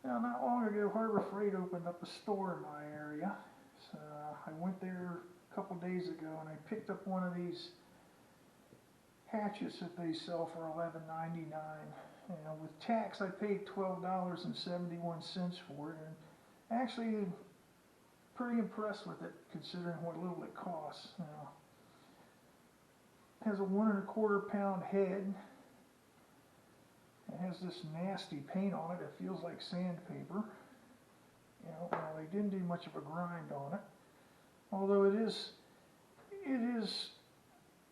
Now, not long ago, Harbor Freight opened up a store in my area. So I went there a couple days ago and I picked up one of these hatchets that they sell for $11.99. And with tax, I paid $12.71 for it, and actually pretty impressed with it considering what little it costs. It has a 1¼ pound head. It has this nasty paint on it. It feels like sandpaper. Well, they didn't do much of a grind on it, although it is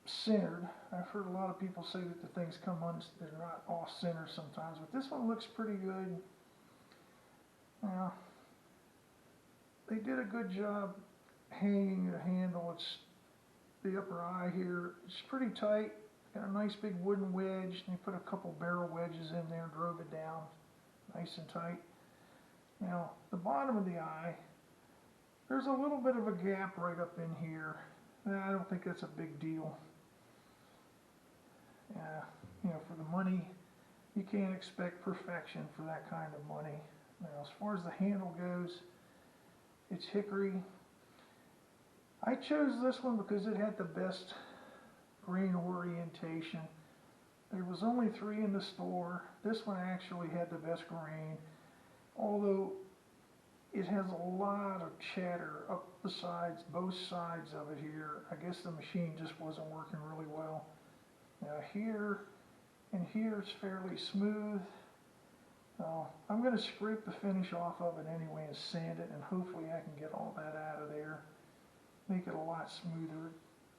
centered. I've heard a lot of people say that the things they're not off center sometimes, but this one looks pretty good. Now, they did a good job hanging the handle. It's the upper eye here. It's pretty tight. Got a nice big wooden wedge. They put a couple barrel wedges in there, drove it down nice and tight. Now, the bottom of the eye, there's a little bit of a gap right up in here. I don't think that's a big deal. For the money, you can't expect perfection for that kind of money. Now, as far as the handle goes, it's hickory. I chose this one because it had the best grain orientation. There was only 3 in the store. This one actually had the best grain, although it has a lot of chatter up the sides, both sides of it here. I guess the machine just wasn't working really well. Now here and here it's fairly smooth. I'm going to scrape the finish off of it anyway and sand it, and hopefully I can get all that out of there, make it a lot smoother.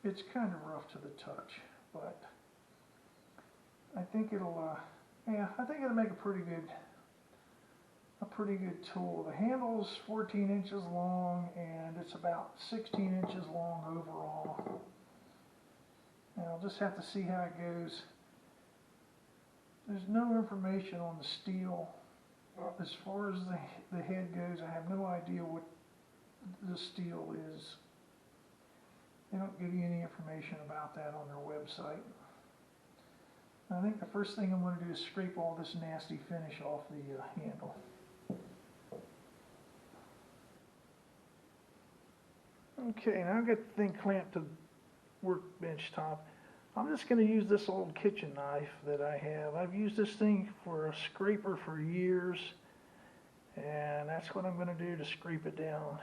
It's kind of rough to the touch, but I think it'll make a pretty good tool. The handle's 14 inches long and it's about 16 inches long overall. And I'll just have to see how it goes. There's no information on the steel. As far as the head goes, I have no idea what the steel is. They don't give you any information about that on their website. I think the first thing I'm going to do is scrape all this nasty finish off the handle. Okay, now I've got the thing clamped to the workbench top. I'm just going to use this old kitchen knife that I have. I've used this thing for a scraper for years, and that's what I'm going to do to scrape it down.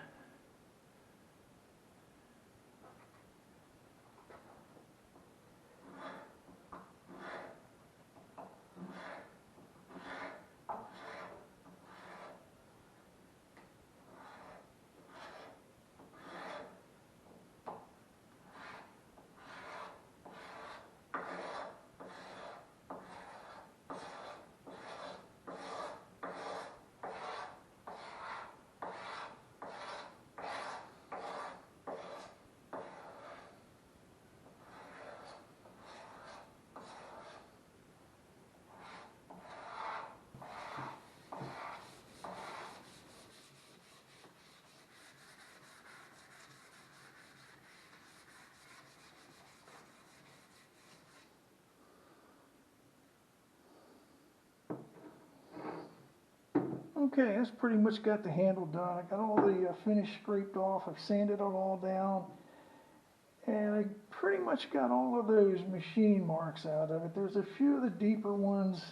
Okay, that's pretty much got the handle done. I got all the finish scraped off. I've sanded it all down. And I pretty much got all of those machine marks out of it. There's a few of the deeper ones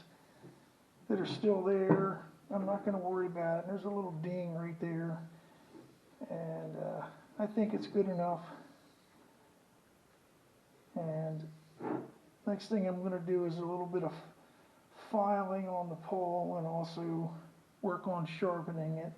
that are still there. I'm not going to worry about it. There's a little ding right there. And I think it's good enough. And next thing I'm going to do is a little bit of filing on the pole and also work on sharpening it.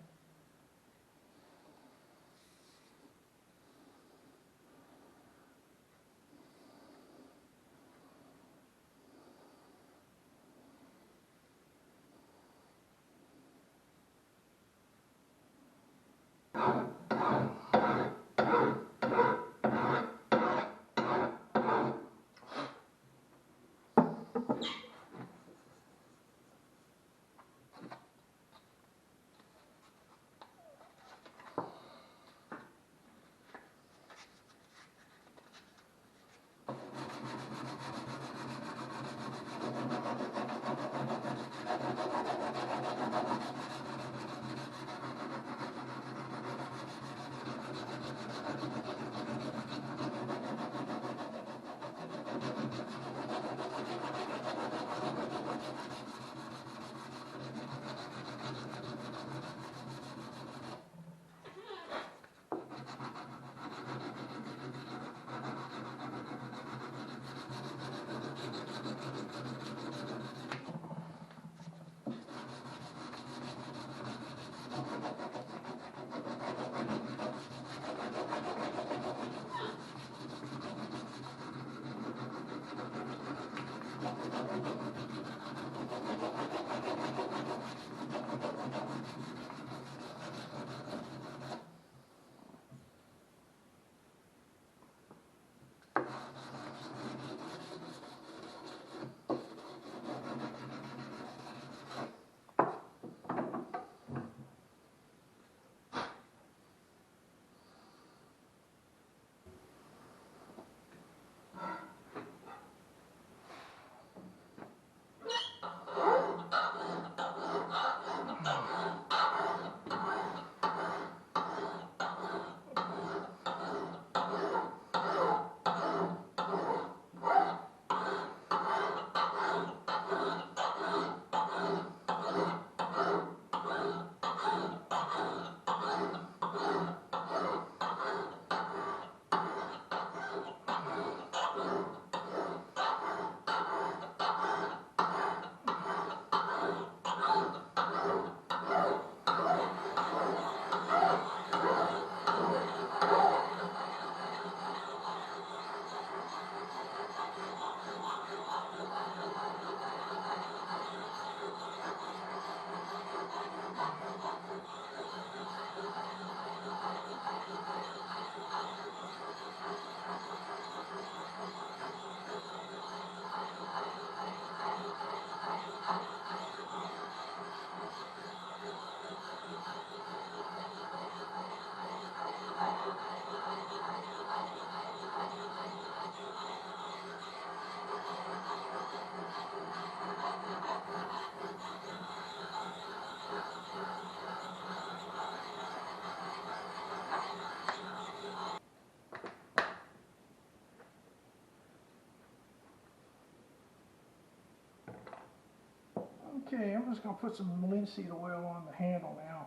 Okay, I'm just going to put some linseed oil on the handle now.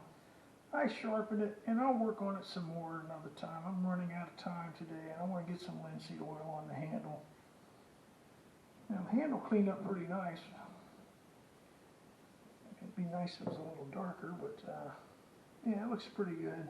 I sharpened it, and I'll work on it some more another time. I'm running out of time today, and I want to get some linseed oil on the handle. Now, the handle cleaned up pretty nice. It'd be nice if it was a little darker, but yeah, it looks pretty good.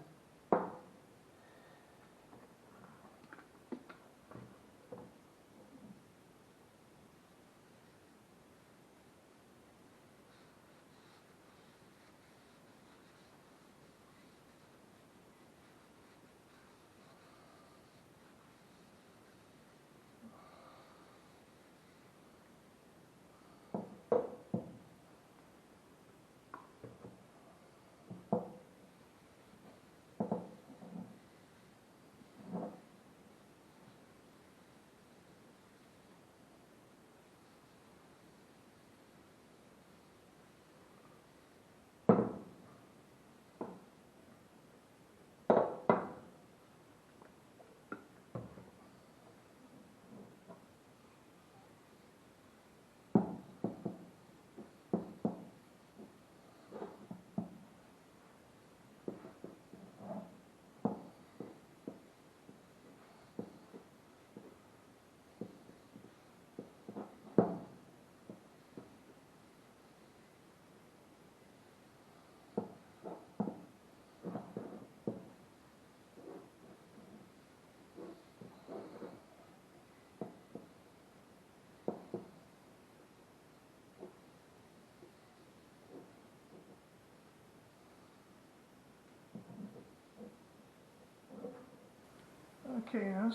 Okay, now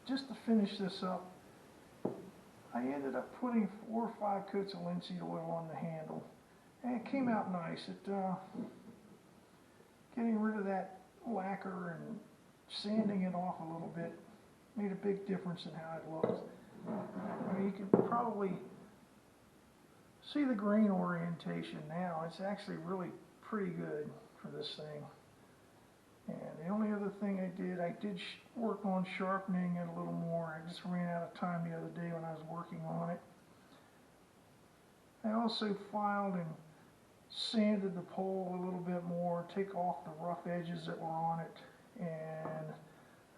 just to finish this up, I ended up putting 4 or 5 coats of linseed oil on the handle, and it came out nice. Getting rid of that lacquer and sanding it off a little bit made a big difference in how it looked. I mean, you can probably see the grain orientation now. It's actually really pretty good for this thing. And the only other thing I did work on sharpening it a little more. I just ran out of time the other day when I was working on it. I also filed and sanded the pole a little bit more, take off the rough edges that were on it, and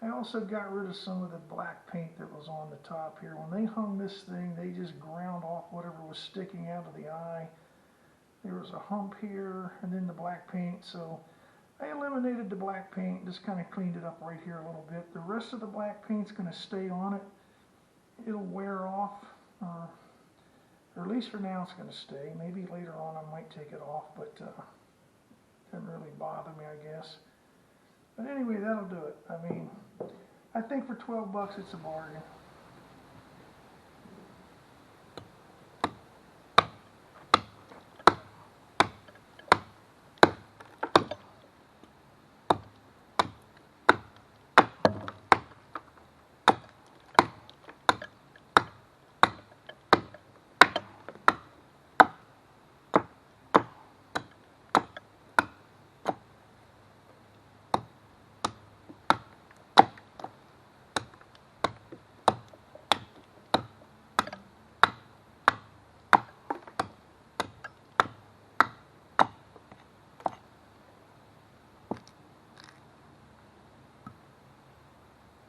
I also got rid of some of the black paint that was on the top here. When they hung this thing, they just ground off whatever was sticking out of the eye. There was a hump here, and then the black paint, so I eliminated the black paint, just kind of cleaned it up right here a little bit. The rest of the black paint's going to stay on it. It'll wear off, or at least for now it's going to stay. Maybe later on I might take it off, but doesn't really bother me, I guess. But anyway, that'll do it. I mean, I think for 12 bucks it's a bargain.